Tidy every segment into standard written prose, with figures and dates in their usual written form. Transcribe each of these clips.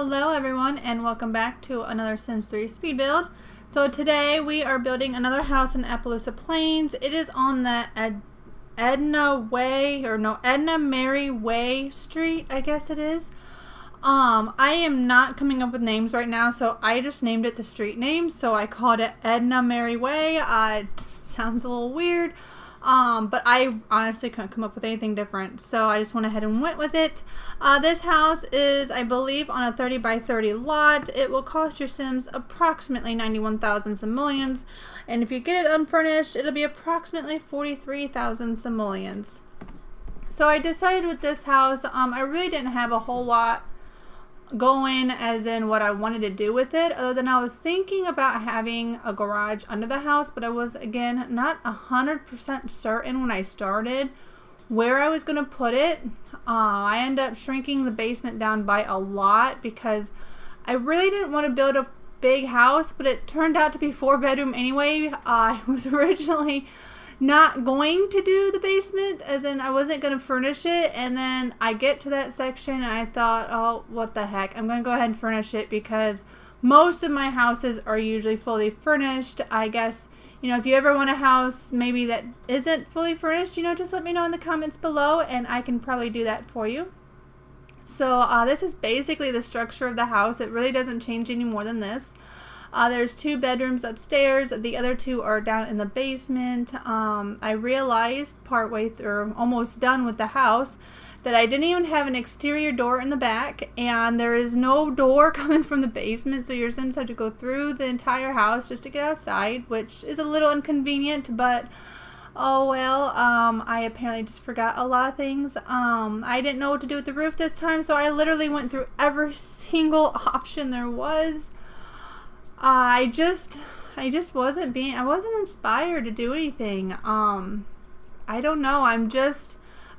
Hello everyone and welcome back to another Sims 3 speed build. So today we are building another house in Appaloosa Plains. It is on the Edna Mary Way Street, I guess it is. I am not coming up with names right now, so I just named it the street name. So I called it Edna Mary Way. It sounds a little weird. But I honestly couldn't come up with anything different, so I just went ahead and went with it. This house is, I believe, on a 30 by 30 lot. It will cost your Sims approximately 91,000 simoleons, and if you get it unfurnished, it'll be approximately 43,000 simoleons. So I decided with this house, I really didn't have a whole lot going as in what I wanted to do with it, other than I was thinking about having a garage under the house, but I was again not 100% certain when I started where I was going to put it. I ended up shrinking the basement down by a lot because I really didn't want to build a big house, but it turned out to be 4-bedroom anyway. I was originally not going to do the basement, as in I wasn't going to furnish it, and then I get to that section and I thought, oh, what the heck, I'm going to go ahead and furnish it because most of my houses are usually fully furnished. I guess, you know, if you ever want a house maybe that isn't fully furnished, you know, just let me know in the comments below and I can probably do that for you. So this is basically the structure of the house. It really doesn't change any more than this. There's 2 bedrooms upstairs. The other 2 are down in the basement. I realized partway through, almost done with the house, that I didn't even have an exterior door in the back, and there is no door coming from the basement, so your Sims have to go through the entire house just to get outside, which is a little inconvenient, but oh well. I apparently just forgot a lot of things. I didn't know what to do with the roof this time, so I literally went through every single option there was. I wasn't inspired to do anything. I don't know.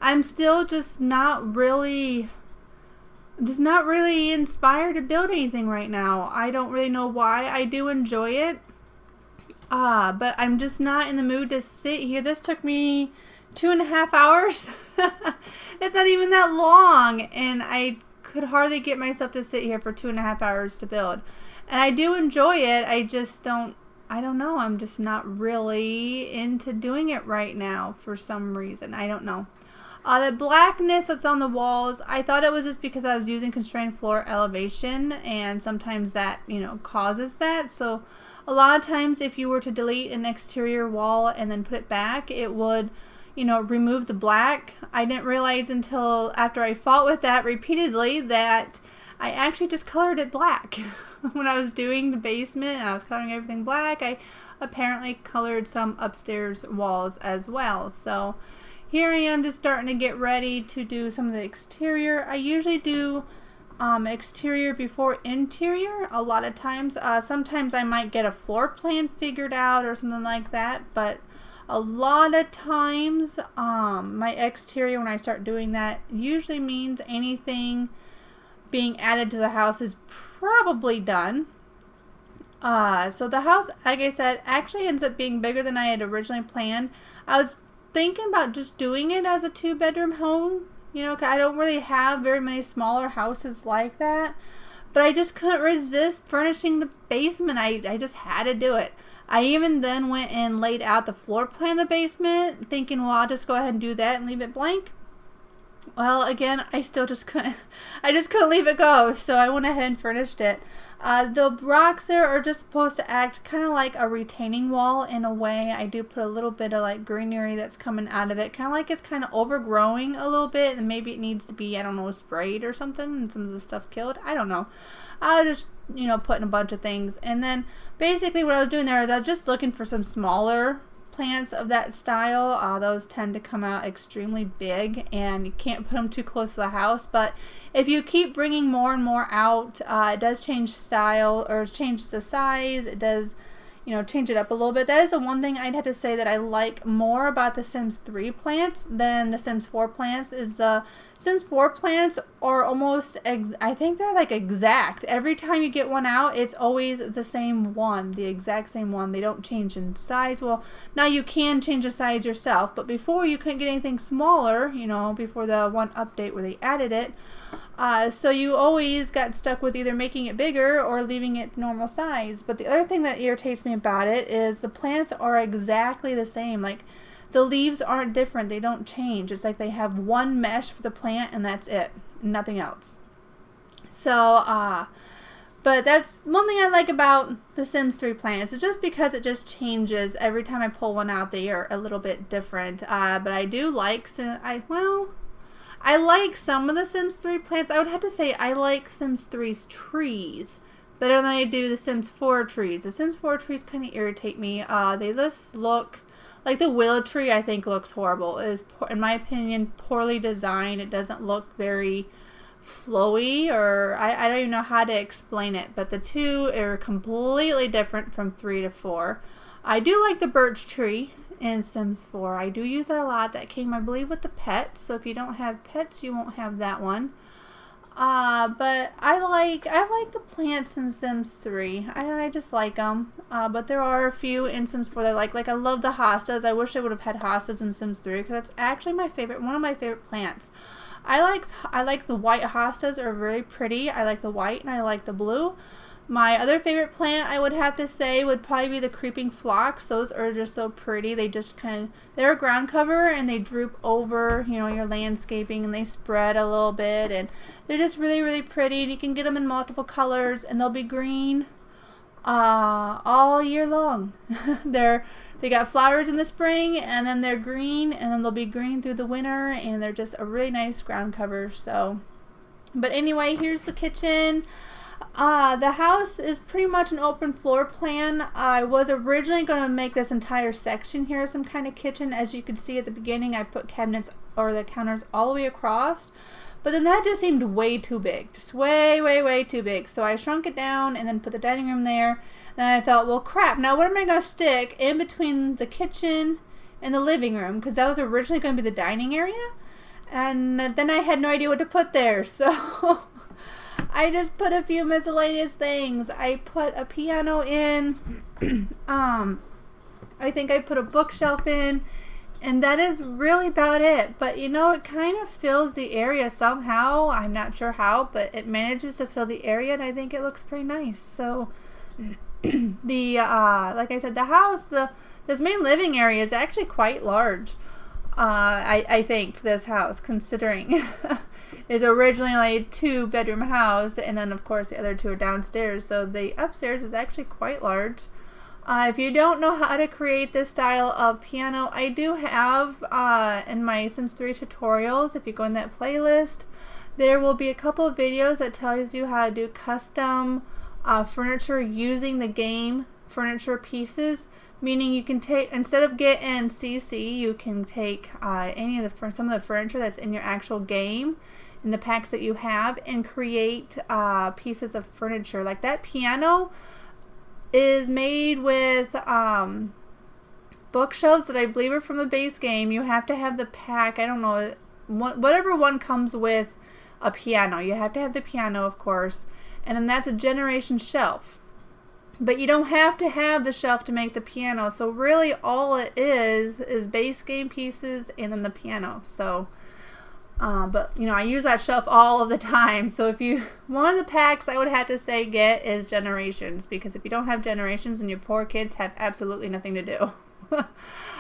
I'm still just not really inspired to build anything right now. I don't really know why. I do enjoy it. But I'm just not in the mood to sit here. This took me 2.5 hours. That's not even that long. And I could hardly get myself to sit here for 2.5 hours to build. And I do enjoy it. I don't know. I'm just not really into doing it right now for some reason. I don't know. The blackness that's on the walls, I thought it was just because I was using constrained floor elevation, and sometimes that, you know, causes that. So a lot of times if you were to delete an exterior wall and then put it back, it would, you know, remove the black. I didn't realize until after I fought with that repeatedly that I actually just colored it black. When I was doing the basement and I was coloring everything black, I apparently colored some upstairs walls as well. So here I am just starting to get ready to do some of the exterior. I usually do exterior before interior a lot of times. Sometimes I might get a floor plan figured out or something like that, but a lot of times my exterior, when I start doing that, usually means anything being added to the house is probably done. So the house, like I said, actually ends up being bigger than I had originally planned. I was thinking about just doing it as a 2-bedroom home, you know, 'cause I don't really have very many smaller houses like that, but I just couldn't resist furnishing the basement. I just had to do it. I even then went and laid out the floor plan of the basement, thinking, well, I'll just go ahead and do that and leave it blank. Well, again, I still just couldn't. I just couldn't leave it go, so I went ahead and furnished it. The rocks there are just supposed to act kind of like a retaining wall in a way. I do put a little bit of like greenery that's coming out of it, kind of like it's kind of overgrowing a little bit, and maybe it needs to be, I don't know, sprayed or something, and some of the stuff killed. I don't know. I was just, you know, putting a bunch of things, and then basically what I was doing there is I was just looking for some smaller plants of that style. Those tend to come out extremely big and you can't put them too close to the house, but if you keep bringing more and more out, it does change style or change the size. It does, you know, change it up a little bit. That is the one thing I'd have to say that I like more about the Sims 3 plants than the Sims 4 plants is the Sims 4 plants are almost, I think they're like exact. Every time you get one out, it's always the same one, the exact same one. They don't change in size. Well, now you can change the size yourself, but before you couldn't get anything smaller, you know, before the one update where they added it. So you always got stuck with either making it bigger or leaving it normal size. But the other thing that irritates me about it is the plants are exactly the same. Like, the leaves aren't different. They don't change. It's like they have one mesh for the plant and that's it. Nothing else. So, but that's one thing I like about the Sims 3 plants. It's just because it just changes every time I pull one out. They are a little bit different. But I do like, I like some of the Sims 3 plants. I would have to say I like Sims 3's trees better than I do the Sims 4 trees. The Sims 4 trees kind of irritate me. They just look like the willow tree. I think looks horrible. It is, in my opinion, poorly designed. It doesn't look very flowy, or I don't even know how to explain it, but the two are completely different from 3 to 4. I do like the birch tree in Sims 4. I do use that a lot. That came, I believe, with the pets, so if you don't have pets, you won't have that one. But I like the plants in Sims 3. I just like them. But there are a few in Sims 4 that I like I love the hostas. I wish I would have had hostas in Sims 3 because that's actually one of my favorite plants. I like the white hostas, are very pretty. I like the white and I like the blue. My other favorite plant, I would have to say, would probably be the creeping phlox. Those are just so pretty. They just they're a ground cover and they droop over, your landscaping, and they spread a little bit, and they're just really, really pretty. And you can get them in multiple colors and they'll be green all year long. They got flowers in the spring, and then they're green, and then they'll be green through the winter, and they're just a really nice ground cover. So, but anyway, here's the kitchen. The house is pretty much an open floor plan. I was originally going to make this entire section here some kind of kitchen. As you can see at the beginning, I put cabinets or the counters all the way across. But then that just seemed way too big. Just way, way, way too big. So I shrunk it down and then put the dining room there. Then I thought, well, crap, now what am I going to stick in between the kitchen and the living room? Because that was originally going to be the dining area. And then I had no idea what to put there. So I just put a few miscellaneous things. I put a piano in. I think I put a bookshelf in. And that is really about it. But it kind of fills the area somehow. I'm not sure how, but it manages to fill the area, and I think it looks pretty nice. So like I said, the house, this main living area is actually quite large. I think for this house, considering it's originally like a 2-bedroom house, and then of course the other 2 are downstairs. So the upstairs is actually quite large. If you don't know how to create this style of piano, I do have in my Sims 3 tutorials. If you go in that playlist, there will be a couple of videos that tells you how to do custom furniture using the game furniture pieces. Meaning you can take, instead of getting CC, you can take some of the furniture that's in your actual game, in the packs that you have, and create pieces of furniture. Like that piano is made with bookshelves that I believe are from the base game. You have to have the pack, I don't know, whatever one comes with a piano. You have to have the piano, of course, and then that's a generation shelf. But you don't have to have the shelf to make the piano. So really all it is base game pieces and then the piano. So, but I use that shelf all of the time. So one of the packs I would have to say get is Generations. Because if you don't have Generations, then your poor kids have absolutely nothing to do.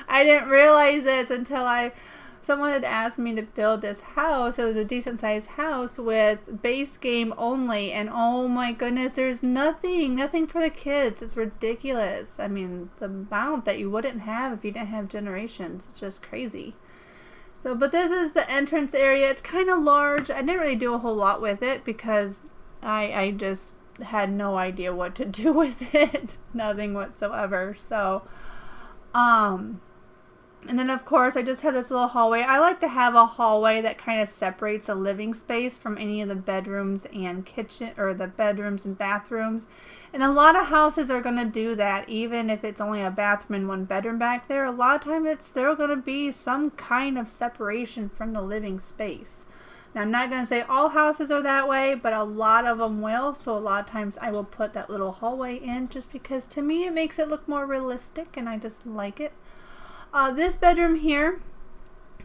I didn't realize this until someone had asked me to build this house. It was a decent sized house with base game only, and oh my goodness, there's nothing for the kids. It's ridiculous. I mean, the amount that you wouldn't have if you didn't have Generations, it's just crazy. So, but this is the entrance area. It's kind of large. I didn't really do a whole lot with it because I just had no idea what to do with it. Nothing whatsoever. So, and then of course I just have this little hallway. I like to have a hallway that kind of separates a living space from any of the bedrooms and kitchen, or the bedrooms and bathrooms. And a lot of houses are going to do that, even if it's only a bathroom and 1 bedroom back there. A lot of times it's still going to be some kind of separation from the living space. Now I'm not going to say all houses are that way, but a lot of them will. So a lot of times I will put that little hallway in just because to me it makes it look more realistic and I just like it. This bedroom here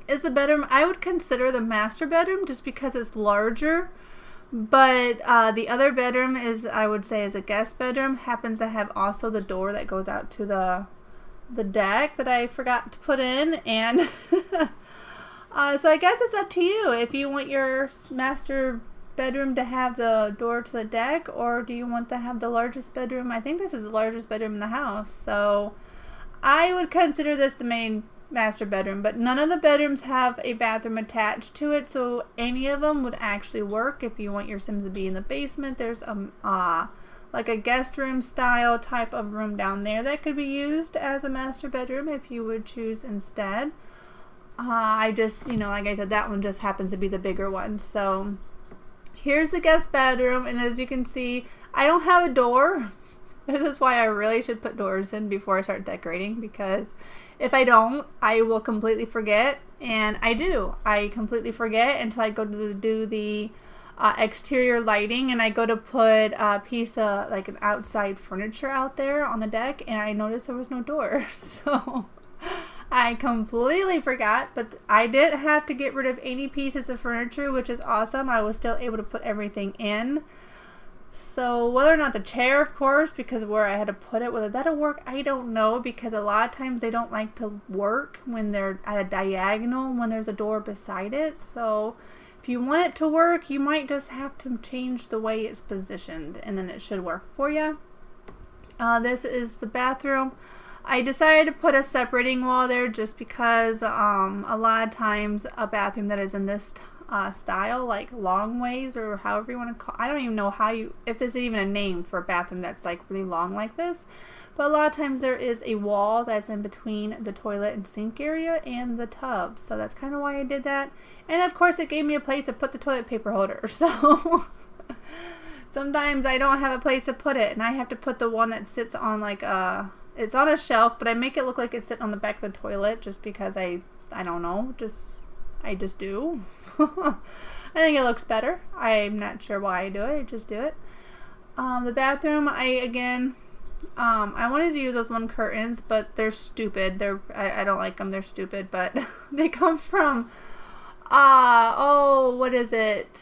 is the bedroom I would consider the master bedroom just because it's larger. But the other bedroom is, I would say, is a guest bedroom. Happens to have also the door that goes out to the deck that I forgot to put in. And so I guess it's up to you if you want your master bedroom to have the door to the deck, or do you want to have the largest bedroom? I think this is the largest bedroom in the house. So I would consider this the main master bedroom, but none of the bedrooms have a bathroom attached to it, so any of them would actually work. If you want your Sims to be in the basement, there's like a guest room style type of room down there that could be used as a master bedroom if you would choose instead. I just, like I said, that one just happens to be the bigger one. So here's the guest bedroom, and as you can see, I don't have a door. This is why I really should put doors in before I start decorating, because if I don't, I will completely forget, and I do. I completely forget until I go to do the exterior lighting, and I go to put a piece of, like, an outside furniture out there on the deck, and I noticed there was no door. So I completely forgot, but I didn't have to get rid of any pieces of furniture, which is awesome. I was still able to put everything in. So whether or not the chair, of course, because of where I had to put it, whether that'll work, I don't know, because a lot of times they don't like to work when they're at a diagonal when there's a door beside it. So if you want it to work, you might just have to change the way it's positioned, and then it should work for you. This is the bathroom. I decided to put a separating wall there just because a lot of times a bathroom that is in this style, like long ways, or however you want to call, I don't even know if there's even a name for a bathroom that's like really long like this, but a lot of times there is a wall that's in between the toilet and sink area and the tub, so that's kind of why I did that. And of course it gave me a place to put the toilet paper holder, so sometimes I don't have a place to put it, and I have to put the one that sits on like it's on a shelf, but I make it look like it's sitting on the back of the toilet just because I don't know, I just do. I think it looks better. I'm not sure why I do it. I just do it. The bathroom, I wanted to use those one curtains, but they're stupid. I don't like them. They're stupid, but they come from, what is it?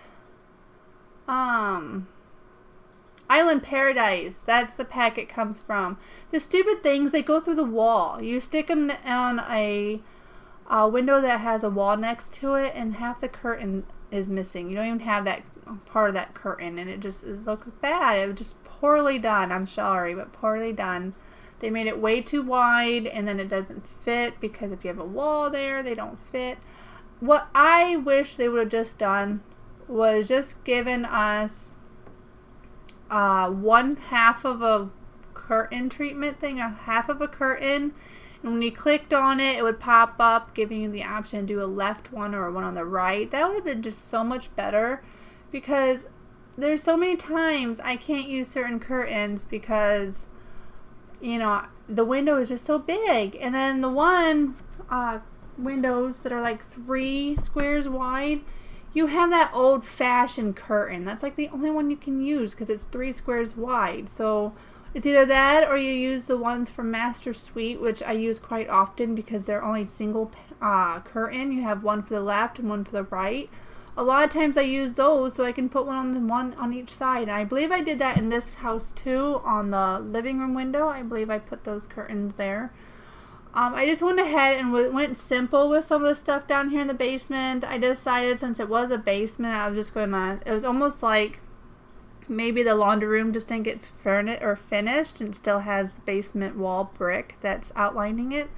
Island Paradise. That's the pack it comes from. The stupid things, they go through the wall. You stick them on a window that has a wall next to it, and half the curtain is missing. You don't even have that part of that curtain, and it looks bad. It was just poorly done. I'm sorry, but poorly done. They made it way too wide, and then it doesn't fit, because if you have a wall there, they don't fit. What I wish they would have just done was just given us one half of a curtain treatment thing, a half of a curtain. And when you clicked on it, it would pop up giving you the option to do a left one or one on the right. That would have been just so much better, because there's so many times I can't use certain curtains because, the window is just so big. And then the one windows that are like 3 squares wide, you have that old-fashioned curtain. That's like the only one you can use because it's 3 squares wide. So it's either that, or you use the ones from Master Suite, which I use quite often because they're only single curtain. You have one for the left and one for the right. A lot of times I use those so I can put one on each side. And I believe I did that in this house too, on the living room window. I believe I put those curtains there. I just went ahead and went simple with some of the stuff down here in the basement. I decided, since it was a basement, I was just gonna, it was almost like maybe the laundry room just didn't get finished and still has the basement wall brick that's outlining it.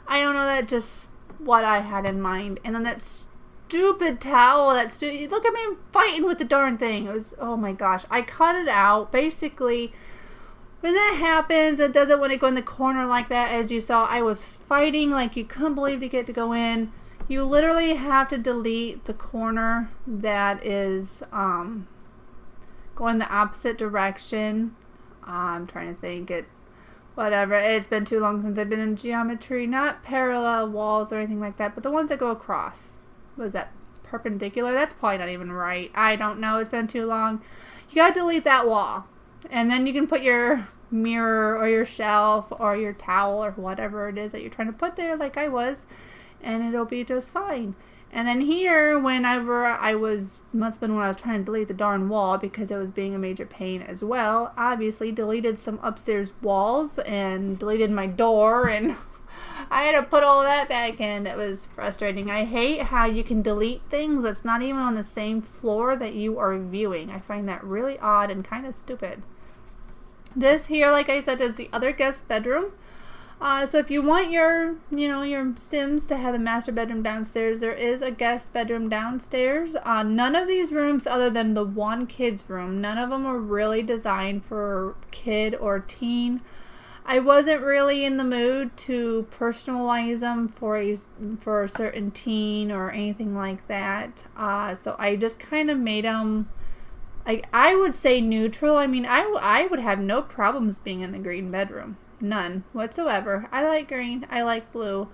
I don't know, that's just what I had in mind. And then that stupid towel, look at me fighting with the darn thing. It was, oh my gosh. I cut it out. Basically, when that happens, it doesn't want to go in the corner like that. As you saw, I was fighting like you couldn't believe to get to go in. You literally have to delete the corner that is going the opposite direction. I'm trying to think whatever. It's been too long since I've been in geometry. Not parallel walls or anything like that, but the ones that go across. Was that perpendicular? That's probably not even right. I don't know. It's been too long. You gotta delete that wall. And then you can put your mirror or your shelf or your towel or whatever it is that you're trying to put there, like I was, and it'll be just fine. And then here, whenever must have been when I was trying to delete the darn wall because it was being a major pain as well, obviously deleted some upstairs walls and deleted my door, and I had to put all that back in. It was frustrating. I hate how you can delete things that's not even on the same floor that you are viewing. I find that really odd and kind of stupid. This here, like I said, is the other guest bedroom. So if you want your Sims to have the master bedroom downstairs, there is a guest bedroom downstairs. None of these rooms, other than the one kid's room, none of them are really designed for kid or teen. I wasn't really in the mood to personalize them for a certain teen or anything like that. So I just kind of made them, I would say neutral. I mean, I would have no problems being in the green bedroom. None whatsoever. I like green. I like blue.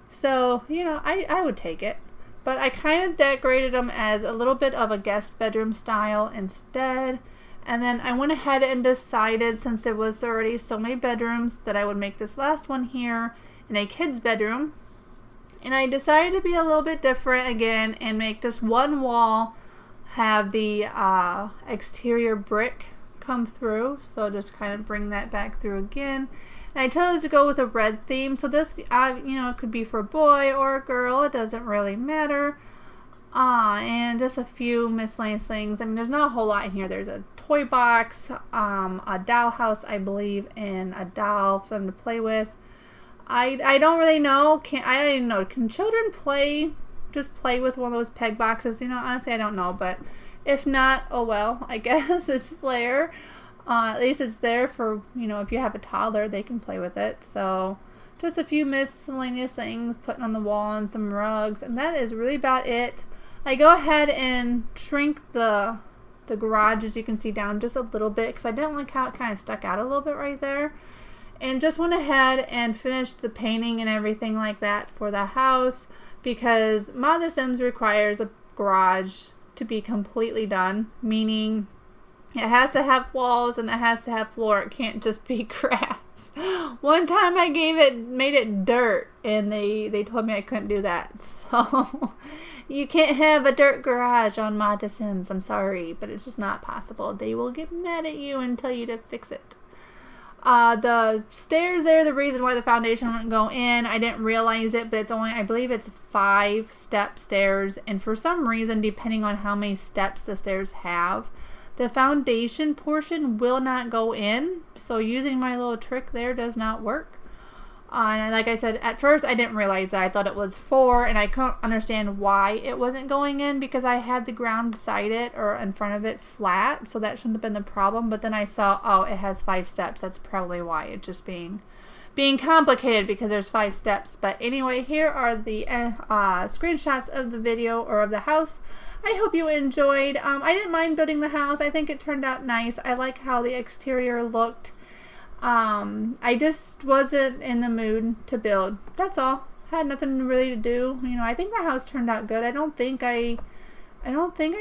So, I would take it. But I kind of decorated them as a little bit of a guest bedroom style instead. And then I went ahead and decided, since there was already so many bedrooms, that I would make this last one here in a kid's bedroom. And I decided to be a little bit different again and make just one wall have the exterior brick come through. So just kind of bring that back through again. And I chose to go with a red theme. So this, it could be for a boy or a girl. It doesn't really matter. And just a few miscellaneous things. I mean, there's not a whole lot in here. There's a toy box, a doll house, I believe, and a doll for them to play with. I don't really know. I don't know. Can children just play with one of those peg boxes? Honestly, I don't know. But if not, oh well. I guess it's there. At least it's there for, if you have a toddler, they can play with it. So just a few miscellaneous things, putting on the wall and some rugs. And that is really about it. I go ahead and shrink the garage, as you can see, down just a little bit because I didn't like how it kind of stuck out a little bit right there. And just went ahead and finished the painting and everything like that for the house because Mod The Sims requires a garage to be completely done, meaning it has to have walls and it has to have floor. It can't just be grass. One time I made it dirt, and they told me I couldn't do that. So you can't have a dirt garage on Mod The Sims. I'm sorry, but it's just not possible. They will get mad at you and tell you to fix it. The stairs there, the reason why the foundation wouldn't go in, I didn't realize it, but it's only, I believe it's 5-step stairs, and for some reason, depending on how many steps the stairs have, the foundation portion will not go in, so using my little trick there does not work. And like I said, at first I didn't realize that. I thought it was 4, and I couldn't understand why it wasn't going in because I had the ground beside it or in front of it flat, so that shouldn't have been the problem. But then I saw, oh, it has 5 steps. That's probably why. It's just being complicated because there's 5 steps. But anyway, here are the screenshots of the video or of the house. I hope you enjoyed. I didn't mind building the house. I think it turned out nice. I like how the exterior looked. I just wasn't in the mood to build. That's all. Had nothing really to do. I think the house turned out good. I don't think I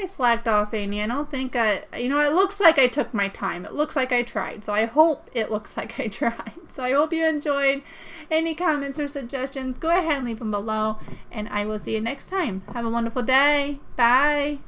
slacked off any. I don't think it looks like I took my time. It looks like I tried. So I hope it looks like I tried. So I hope you enjoyed. Any comments or suggestions, go ahead and leave them below. And I will see you next time. Have a wonderful day. Bye.